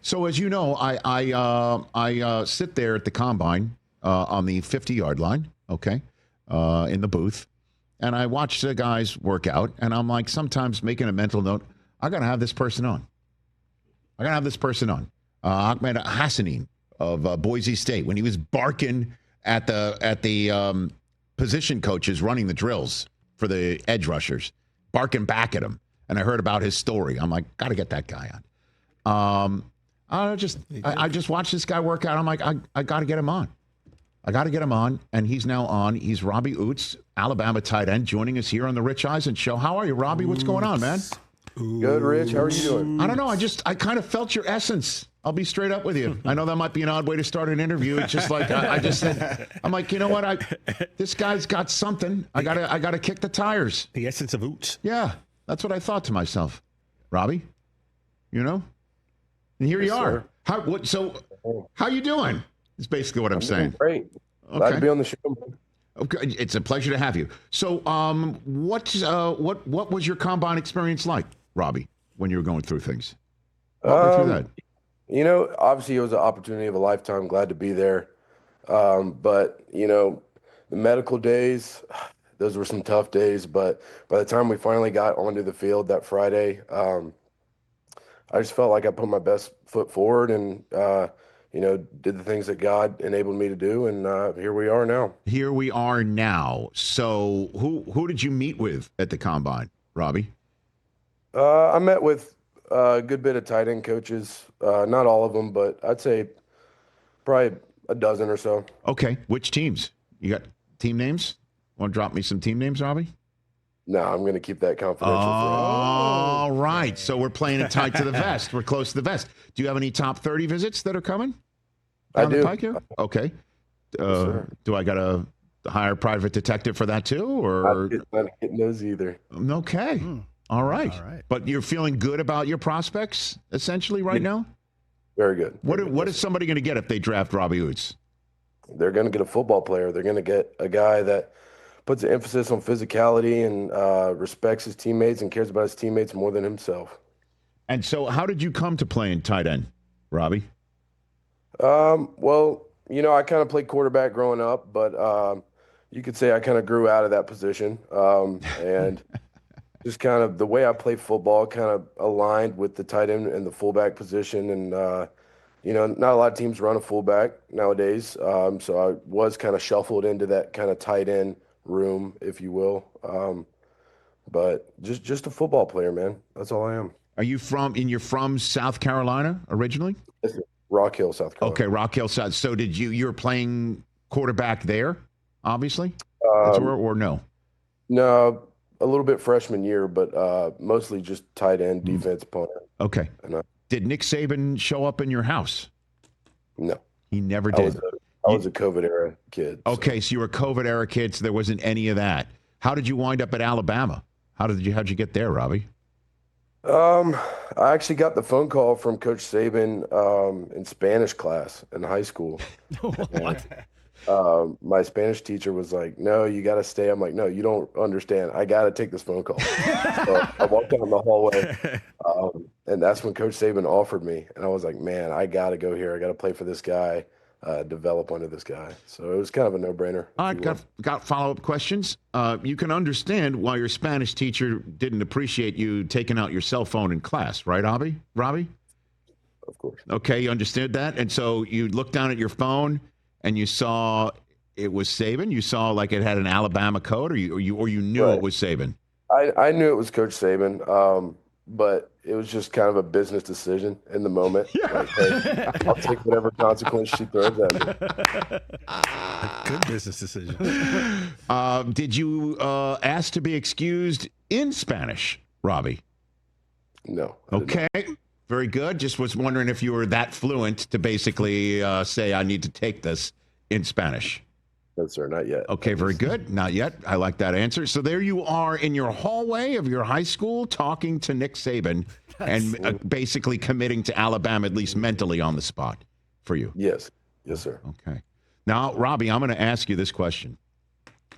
So as you know, I sit there at the combine on the 50-yard line, okay, in the booth, and I watch the guys work out, and I'm like sometimes making a mental note, I got to have this person on. Ahmed Hassanin of Boise State, when he was barking at the position coaches running the drills for the edge rushers, barking back at him, and I heard about his story. I'm like, got to get that guy on. I just watched this guy work out. I'm like, I got to get him on. And he's now on. He's Robbie Ouzts, Alabama tight end, joining us here on the Rich Eisen Show. How are you, Robbie? What's going on, man? Good, Rich. How are you doing? I don't know. I kind of felt your essence. I'll be straight up with you. I know that might be an odd way to start an interview. It's just like I just said. I'm like, you know what? This guy's got something. I gotta kick the tires. The essence of Ouzts. Yeah, that's what I thought to myself, Robbie. You know, and here you are. Sir. How you doing? It's basically what I'm saying. Great. Glad to be on the show. Okay, it's a pleasure to have you. So, what was your combine experience like, Robbie, when you were going through things? Walk me through that. You know, obviously it was an opportunity of a lifetime. Glad to be there. But, you know, the medical days, those were some tough days. But by the time we finally got onto the field that Friday, I just felt like I put my best foot forward and, you know, did the things that God enabled me to do. And here we are now. So who did you meet with at the combine, Robbie? I met with a good bit of tight end coaches. Not all of them, but I'd say probably a dozen or so. Okay. Which teams? You got team names? Want to drop me some team names, Robbie? No, I'm going to keep that confidential. All right. So we're playing it tight to the vest. We're close to the vest. Do you have any top 30 visits that are coming? I do. Okay. Yes, do I got to hire a private detective for that too? Or not getting those either. Okay. All right. But you're feeling good about your prospects essentially right now? Very good. What is somebody going to get if they draft Robbie Ouzts? They're going to get a football player. They're going to get a guy that puts an emphasis on physicality and respects his teammates and cares about his teammates more than himself. And so how did you come to playing tight end, Robbie? Well, you know, I kind of played quarterback growing up, but you could say I kind of grew out of that position. And just kind of the way I play football kind of aligned with the tight end and the fullback position. And, you know, not a lot of teams run a fullback nowadays. So I was kind of shuffled into that kind of tight end room, if you will. But just a football player, man. That's all I am. You're from South Carolina originally? Yes, Rock Hill, South Carolina. Okay, Rock Hill, South. So you were playing quarterback there, obviously? Or no? No, a little bit freshman year, but mostly just tight end, defense, punter. Okay. Did Nick Saban show up in your house? No. He never did. I was a COVID-era kid. Okay, so you were a COVID-era kid, so there wasn't any of that. How did you wind up at Alabama? How'd you get there, Robbie? I actually got the phone call from Coach Saban in Spanish class in high school. What? My Spanish teacher was like, "No, you got to stay." I'm like, "No, you don't understand. I got to take this phone call." So I walked down the hallway, and that's when Coach Saban offered me, and I was like, "Man, I got to go here. I got to play for this guy, develop under this guy." So it was kind of a no-brainer. All right, got follow-up questions. You can understand why your Spanish teacher didn't appreciate you taking out your cell phone in class, right, Robbie? Of course. Okay, you understood that, and so you looked down at your phone. And you saw it was Saban? You saw like it had an Alabama code, or you knew Right. it was Saban? I knew it was Coach Saban, but it was just kind of a business decision in the moment. Like, hey, I'll take whatever consequence she throws at me. Good business decision. Did you ask to be excused in Spanish, Robbie? No. Okay. Very good. Just was wondering if you were that fluent to basically say, I need to take this in Spanish. No, sir, not yet. Okay, very good. Not yet. I like that answer. So there you are in your hallway of your high school talking to Nick Saban and basically committing to Alabama, at least mentally on the spot for you. Yes. Yes, sir. Okay. Now, Robbie, I'm going to ask you this question.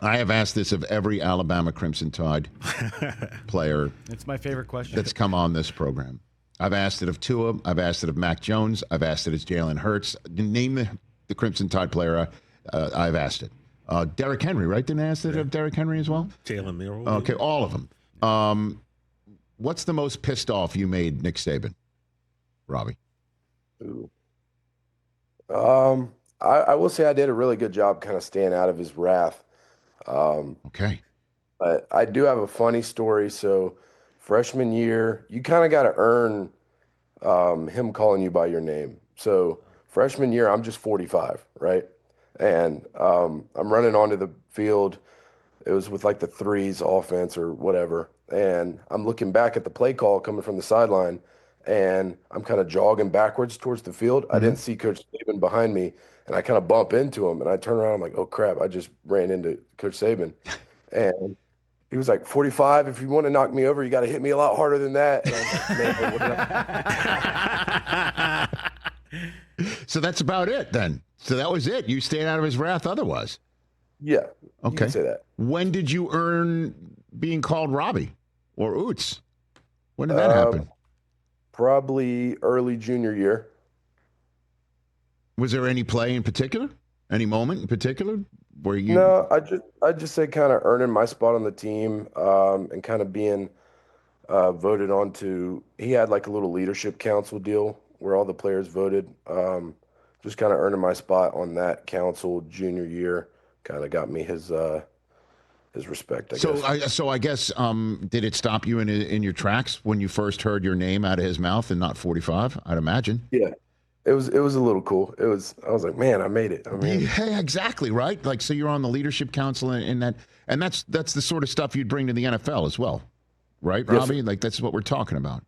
I have asked this of every Alabama Crimson Tide player. It's my favorite question. That's come on this program. I've asked it of Tua. I've asked it of Mac Jones. I've asked it of Jalen Hurts. Name the Crimson Tide player. I've asked it. Derrick Henry, right? Didn't I ask it of Derrick Henry as well? Jalen Milroe. Okay, all of them. What's the most pissed off you made Nick Saban, Robbie? Ooh. I will say I did a really good job kind of staying out of his wrath. Okay. But I do have a funny story. So freshman year, you kind of got to earn him calling you by your name. So freshman year, I'm just 45, right? And I'm running onto the field. It was with like the threes offense or whatever. And I'm looking back at the play call coming from the sideline, and I'm kind of jogging backwards towards the field. I didn't see Coach Saban behind me, and I kind of bump into him, and I turn around. I'm like, oh, crap, I just ran into Coach Saban. And he was like, 45, if you want to knock me over, you got to hit me a lot harder than that. And I was like, man, So that's about it then. So that was it. You stayed out of his wrath otherwise. yeah, you Okay. can say that. When did you earn being called Robbie or Ouzts? When did that happen? Probably early junior year. Was there any play in particular? Any moment in particular where you? No, I just say kind of earning my spot on the team, and kind of being voted on to. He had like a little leadership council deal where all the players voted. Just kind of earning my spot on that council junior year kind of got me his respect, I guess. So I guess did it stop you in your tracks when you first heard your name out of his mouth and not 45? I'd imagine. Yeah. It was a little cool. I was like, man, I made it. Yeah, exactly, right? Like, so you're on the leadership council and that's the sort of stuff you'd bring to the NFL as well, right, Yes, Robbie? sir. Like, that's what we're talking about.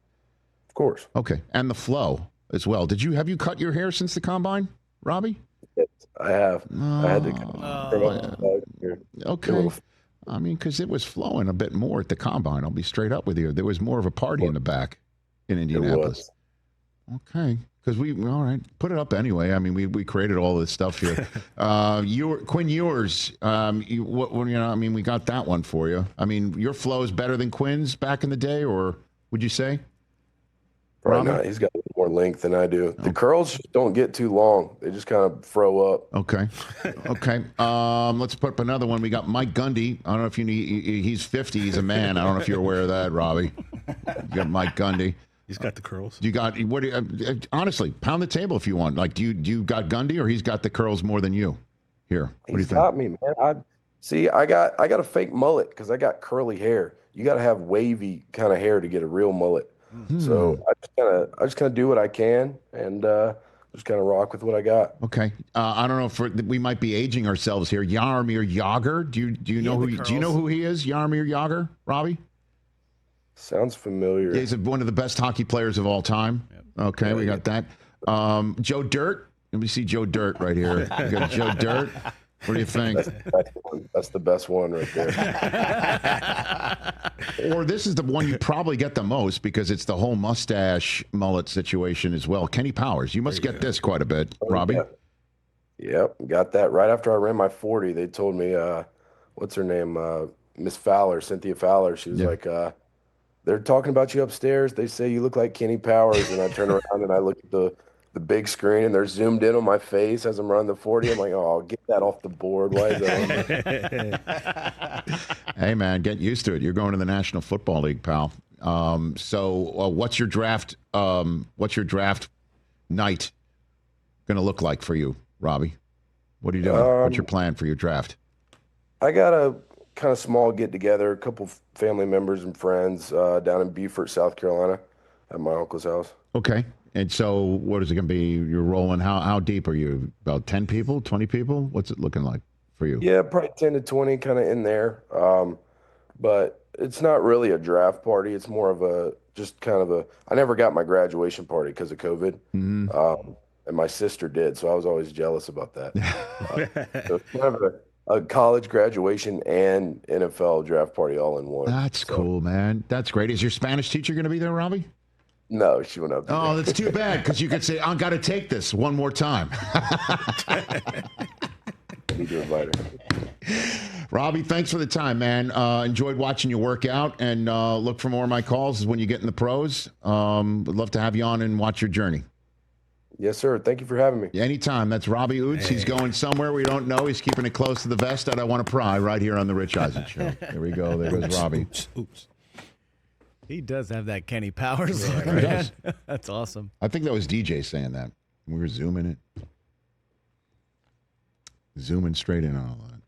Of course. Okay, and the flow as well. Have you cut your hair since the combine, Robbie? Yes, I have. I had to trim up here. Okay. I mean, because it was flowing a bit more at the combine. I'll be straight up with you. There was more of a party in the back in Indianapolis. Okay. Because all right, put it up anyway. I mean, we created all this stuff here. Quinn Ewers, I mean, we got that one for you. I mean, your flow is better than Quinn's back in the day, or would you say? Probably not. He's got a little more length than I do. The curls just don't get too long. They just kind of fro up. Okay. Okay. Let's put up another one. We got Mike Gundy. I don't know if you need, he's 50. He's a man. I don't know if you're aware of that, Robbie. You got Mike Gundy. He's got the curls. Honestly, pound the table if you want. Like, do you got Gundy or he's got the curls more than you? Here, what do you He's think? got me, man. I got a fake mullet because I got curly hair. You got to have wavy kind of hair to get a real mullet. So I just kind of do what I can and just kind of rock with what I got. Okay. I don't know if we might be aging ourselves here. Jaromir Jagr. Do you know who he is? Jaromir Jagr, Robbie? Sounds familiar. Yeah, he's one of the best hockey players of all time. Yep. Okay, we got that. Joe Dirt. Let me see Joe Dirt right here. We got Joe Dirt. What do you think? That's the best one right there. Or this is the one you probably get the most because it's the whole mustache mullet situation as well. Kenny Powers. You must get this quite a bit, Robbie. Yeah. Yep, got that right after I ran my 40. They told me, what's her name? Miss Fowler, Cynthia Fowler. She was like, they're talking about you upstairs. They say you look like Kenny Powers. And I turn around and I look at the big screen and they're zoomed in on my face as I'm running the 40. I'm like, oh, get that off the board. Why is that on there? Hey, man, get used to it. You're going to the National Football League, pal. So what's your draft night going to look like for you, Robbie? What are you doing? What's your plan for your draft? I got a kind of small get together, a couple family members and friends down in Beaufort, South Carolina, at my uncle's house. Okay. And so what is it going to be? You're rolling. How deep are you? About 10 people, 20 people? What's it looking like for you? Yeah, probably 10 to 20 kind of in there. But it's not really a draft party. It's more of I never got my graduation party because of COVID. Mm-hmm. And my sister did. So I was always jealous about that. So it's kind of a college graduation and NFL draft party all in one. That's cool, man. That's great. Is your Spanish teacher going to be there, Robbie? No, she went up. Oh, that's too bad because you could say, I've got to take this one more time. Need to invite her. Robbie, thanks for the time, man. Enjoyed watching you work out, and look for more of my calls when you get in the pros. Would love to have you on and watch your journey. Yes, sir. Thank you for having me. Anytime. That's Robbie Ouzts. He's going somewhere we don't know. He's keeping it close to the vest that I want to pry right here on the Rich Eisen Show. There we go. There goes Robbie. Oops. He does have that Kenny Powers. He man. does. That's awesome. I think that was DJ saying that. We were zooming it. Zooming straight in on all that.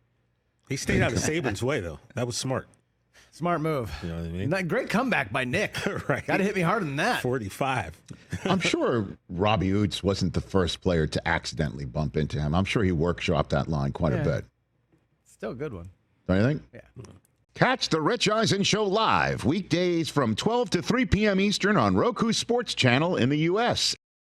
He stayed out of Saban's way, though. That was smart. Smart move. You know what I mean? Great comeback by Nick. Right. Got to hit me harder than that. 45. I'm sure Robbie Ouzts wasn't the first player to accidentally bump into him. I'm sure he workshopped that line quite a bit. Still a good one. Don't you think? Yeah. Catch the Rich Eisen Show live weekdays from 12 to 3 p.m. Eastern on Roku Sports Channel in the U.S.